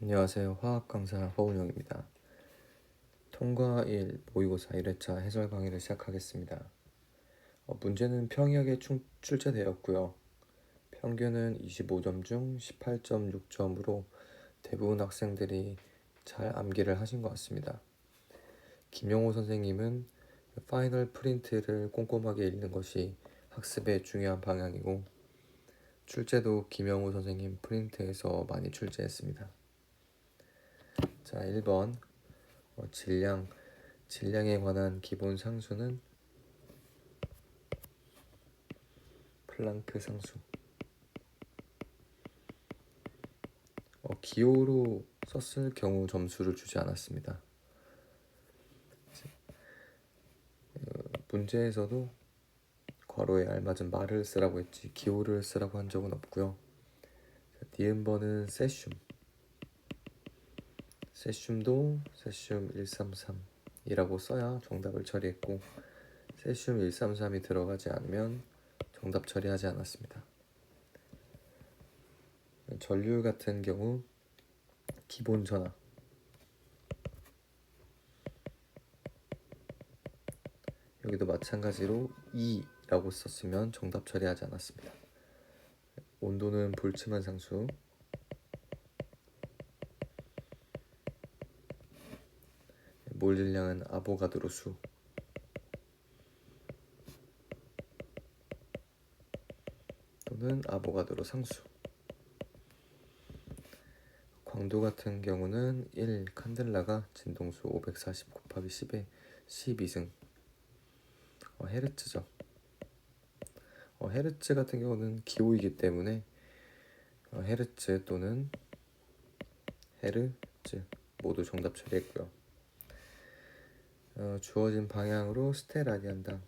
안녕하세요. 화학 강사 허운영입니다. 통과 1 모의고사 1회차 해설 강의를 시작하겠습니다. 문제는 평이하게 출제되었고요. 평균은 25점 중 18.6점으로 대부분 학생들이 잘 암기를 하신 것 같습니다. 김영호 선생님은 파이널 프린트를 꼼꼼하게 읽는 것이 학습의 중요한 방향이고, 출제도 김영호 선생님 프린트에서 많이 출제했습니다. 자, 1번 질량에 관한 기본 상수는 플랑크 상수. 기호로 썼을 경우 점수를 주지 않았습니다. 문제에서도 괄호에 알맞은 말을 쓰라고 했지 기호를 쓰라고 한 적은 없고요. 니은번은 세슘도 세슘 133이라고 써야 정답을 처리했고, 세슘 133이 들어가지 않으면 정답 처리하지 않았습니다. 전류 같은 경우 기본 전하, 여기도 마찬가지로 2라고 썼으면 정답 처리하지 않았습니다. 온도는 볼츠만 상수, 몰 질량은 아보가드로 수, 또는 아보가드로 상수. 광도 같은 경우는 1 칸델라가 진동수 540 곱하기 10의 12승. 헤르츠죠. 헤르츠 같은 경우는 기호이기 때문에 헤르츠 또는 헤르츠 모두 정답 처리했고요. 주어진 방향으로 스테라디안당.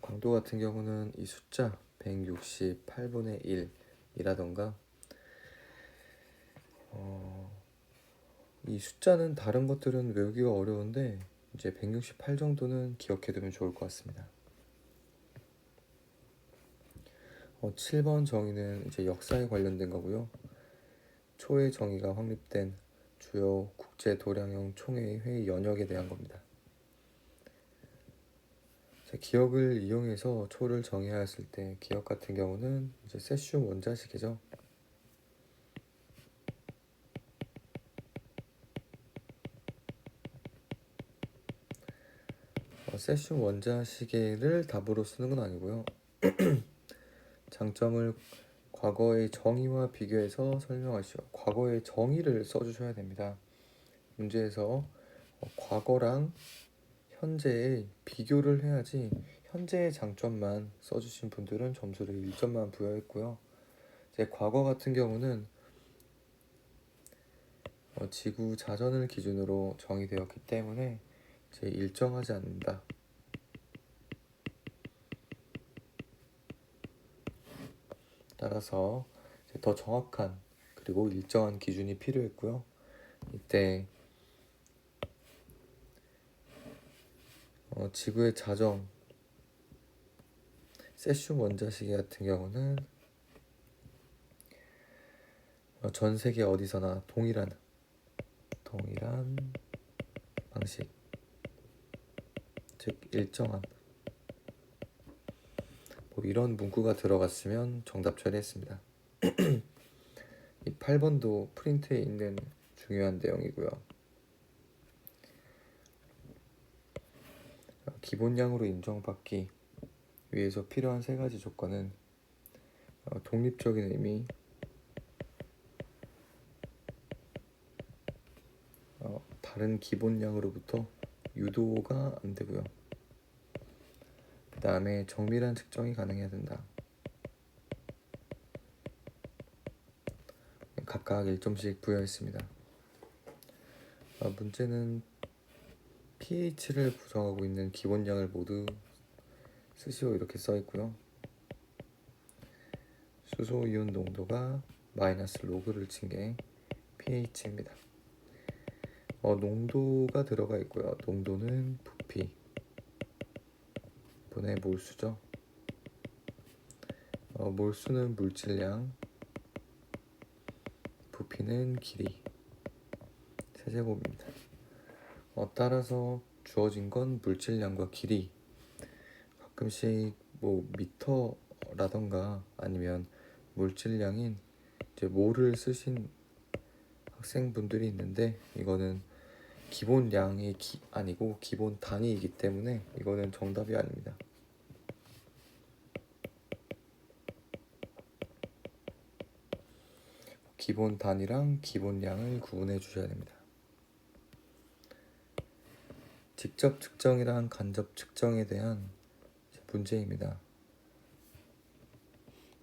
광도 같은 경우는 이 숫자 168분의 1이라던가, 이 숫자는 다른 것들은 외우기가 어려운데 이제 168 정도는 기억해두면 좋을 것 같습니다. 7번 정의는 이제 역사에 관련된 거고요. 초의 정의가 확립된 주요 국제 도량형 총회 회의 연역에 대한 겁니다. 기억을 이용해서 초를 정의하였을 때 기억 같은 경우는 이제 세슘 원자식이죠. 세슘 원자식을 답으로 쓰는 건 아니고요. 장점을 과거의 정의와 비교해서 설명하시오. 과거의 정의를 써주셔야 됩니다. 문제에서 과거랑 현재의 비교를 해야지, 현재의 장점만 써주신 분들은 점수를 1점만 부여했고요. 제 과거 같은 경우는 지구 자전을 기준으로 정의되었기 때문에 이제 일정하지 않는다. 따라서 더 정확한 그리고 일정한 기준이 필요했고요. 이때 지구의 자정 세슘 원자식 같은 경우는 전 세계 어디서나 동일한 방식, 즉 일정한, 이런 문구가 들어갔으면 정답 처리했습니다. 이 8번도 프린트에 있는 중요한 내용이고요. 기본량으로 인정받기 위해서 필요한 세 가지 조건은 독립적인 의미, 다른 기본량으로부터 유도가 안 되고요. 그 다음에 정밀한 측정이 가능해야 된다. 각각 1점씩 부여했습니다. 문제는 pH를 구성하고 있는 기본량을 모두 쓰시오 이렇게 써있고요. 수소이온 농도가 마이너스 로그를 친 게 pH입니다. 농도가 들어가 있고요. 농도는 부피 분의 몰수죠. 몰수는 물질량, 부피는 길이, 세제곱입니다. 따라서 주어진 건 물질량과 길이, 가끔씩 뭐 미터라던가 아니면 물질량인 이제 모를 쓰신 학생분들이 있는데, 이거는 기본량이 아니고 기본 단위이기 때문에 이거는 정답이 아닙니다. 기본 단위랑 기본량을 구분해 주셔야 됩니다. 직접 측정이랑 간접 측정에 대한 문제입니다.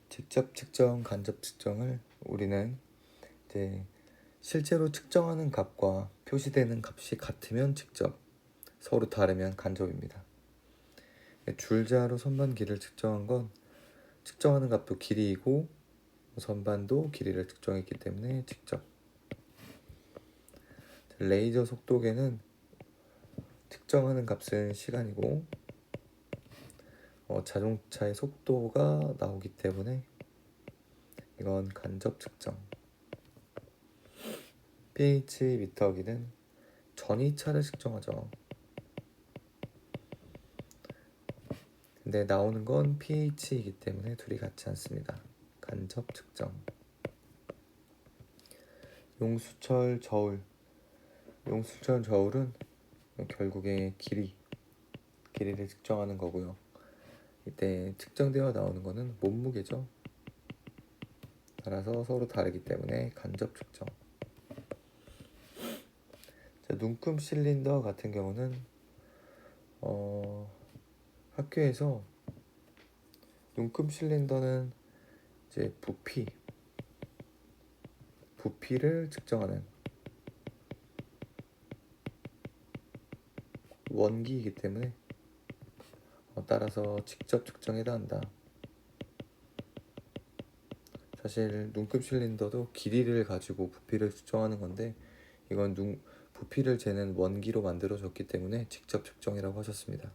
직접 측정, 간접 측정을 우리는 이제 실제로 측정하는 값과 표시되는 값이 같으면 직접, 서로 다르면 간접입니다. 줄자로 선반 길이를 측정한 건 측정하는 값도 길이이고 선반도 길이를 측정했기 때문에 직접. 레이저 속도계는 측정하는 값은 시간이고 자동차의 속도가 나오기 때문에 이건 간접 측정. pH 미터기는 전이차를 측정하죠. 근데 나오는 건 pH이기 때문에 둘이 같지 않습니다. 간접 측정. 용수철 저울. 용수철 저울은 결국에 길이를 측정하는 거고요. 이때 측정되어 나오는 거는 몸무게죠. 따라서 서로 다르기 때문에 간접 측정. 자, 눈금 실린더 같은 경우는 학교에서 눈금 실린더는 이제 부피를 측정하는 원기이기 때문에 따라서 직접 측정에 해당한다. 사실 눈금 실린더도 길이를 가지고 부피를 측정하는 건데 이건 부피를 재는 원기로 만들어졌기 때문에 직접 측정이라고 하셨습니다.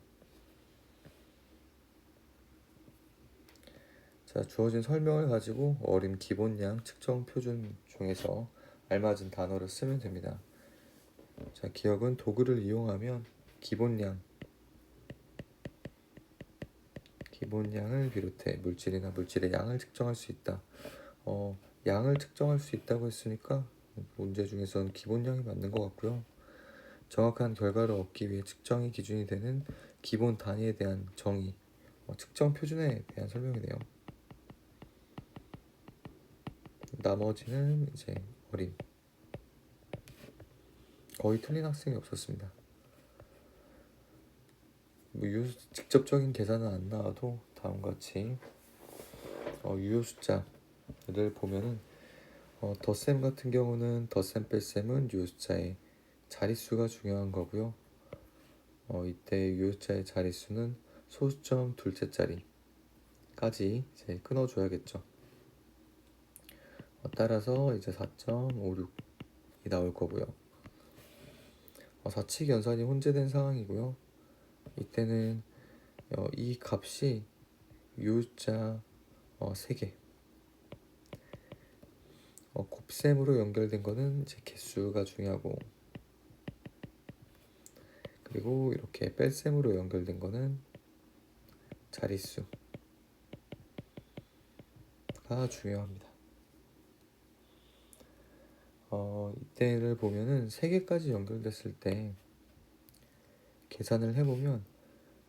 자, 주어진 설명을 가지고 어림 기본량 측정 표준 중에서 알맞은 단어를 쓰면 됩니다. 자, 기억은 도구를 이용하면 기본량을 비롯해 물질이나 물질의 양을 측정할 수 있다. 양을 측정할 수 있다고 했으니까 문제 중에서는 기본량이 맞는 것 같고요. 정확한 결과를 얻기 위해 측정이 기준이 되는 기본 단위에 대한 정의, 측정 표준에 대한 설명이네요. 나머지는 이제 어림. 거의 틀린 학생이 없었습니다. 직접적인 계산은 안 나와도 다음과 같이 유효 숫자를 보면은 덧셈 같은 경우는 덧셈 뺄셈은 유효 숫자의 자릿수가 중요한 거고요. 이때 유효 숫자의 자릿수는 소수점 둘째 자리까지 이제 끊어줘야겠죠. 따라서 이제 4.56이 나올 거고요. 사칙 연산이 혼재된 상황이고요. 이때는 이 값이 유효자 3개, 곱셈으로 연결된 거는 이제 개수가 중요하고, 그리고 이렇게 뺄셈으로 연결된 거는 자릿수가 중요합니다. 이때를 보면은 3개까지 연결됐을 때 계산을 해보면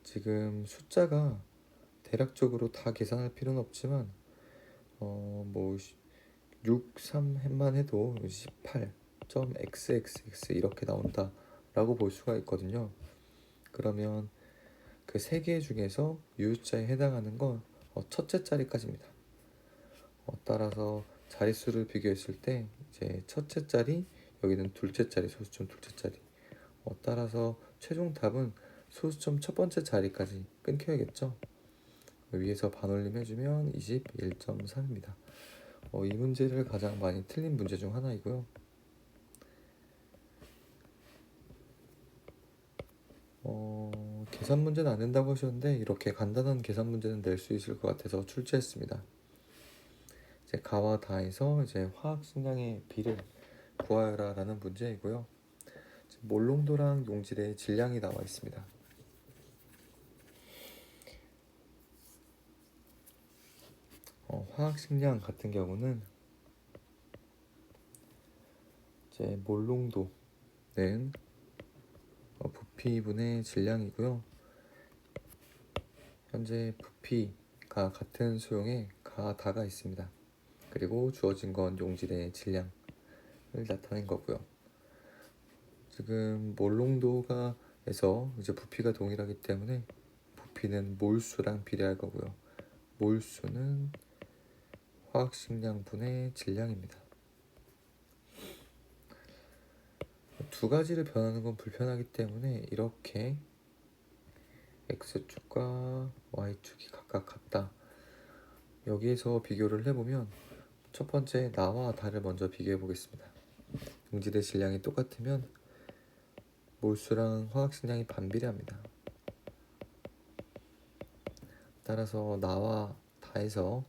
지금 숫자가 대략적으로 다 계산할 필요는 없지만 뭐 6, 3만 해도 18.xxx 이렇게 나온다 라고 볼 수가 있거든요. 그러면 그 3개 중에서 유효자에 해당하는 건 첫째 자리까지입니다. 따라서 자릿수를 비교했을 때 이제 첫째 자리, 여기는 둘째 자리, 소수점 둘째 자리. 따라서 최종 답은 소수점 첫 번째 자리까지 끊겨야겠죠. 위에서 반올림 해주면 21.3입니다. 이 문제를 가장 많이 틀린 문제 중 하나이고요. 계산 문제는 안 된다고 하셨는데 이렇게 간단한 계산 문제는 낼 수 있을 것 같아서 출제했습니다. 이제 가와 다에서 이제 화학 식량의 비를 구하여라라는 문제이고요. 몰롱도랑 용질의 질량이 나와 있습니다. 화학 식량 같은 경우는 이제 몰롱도는 부피분의 질량이고요. 현재 부피가 같은 수용에 가다가 있습니다. 그리고 주어진 건 용질의 질량을 나타낸 거고요. 지금 몰롱도가에서 이제 부피가 동일하기 때문에 부피는 몰수랑 비례할 거고요. 몰수는 화학식량분의 질량입니다. 두 가지를 변하는 건 불편하기 때문에 이렇게 X축과 Y축이 각각 같다. 여기에서 비교를 해보면 첫 번째 나와 다를 먼저 비교해 보겠습니다. 용질의 질량이 똑같으면 몰수랑 화학식량이 반비례합니다. 따라서 나와 다에서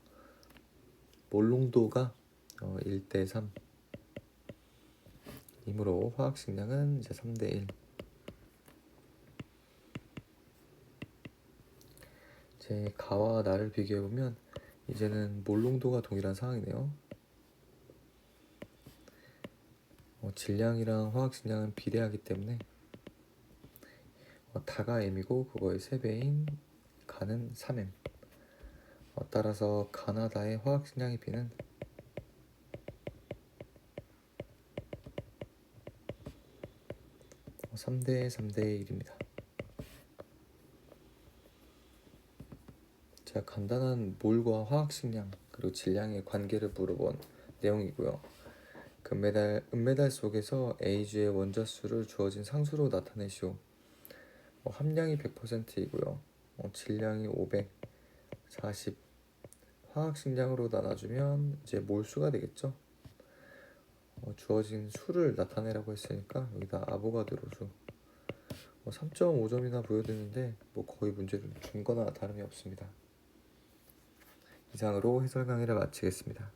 몰농도가 1대3 이므로 화학식량은 이제 3대1. 이제 가와 나를 비교해보면 이제는 몰농도가 동일한 상황이네요. 질량이랑 화학식량은 비례하기 때문에 다가 m이고 그거의 3배인 가는 3m. 따라서 가나다의 화학식량의 비는 3대3대1입니다. 자, 간단한 몰과 화학식량 그리고 질량의 관계를 물어본 내용이고요. 은메달 속에서 A주의 원자수를 주어진 상수로 나타내시오. 함량이 100%이고요. 질량이 540. 화학식량으로 나눠주면 이제 몰수가 되겠죠. 주어진 수를 나타내라고 했으니까 여기다 아보가드로수 3.5점이나 보여드리는데 거의 문제를 준 거나 다름이 없습니다. 이상으로 해설 강의를 마치겠습니다.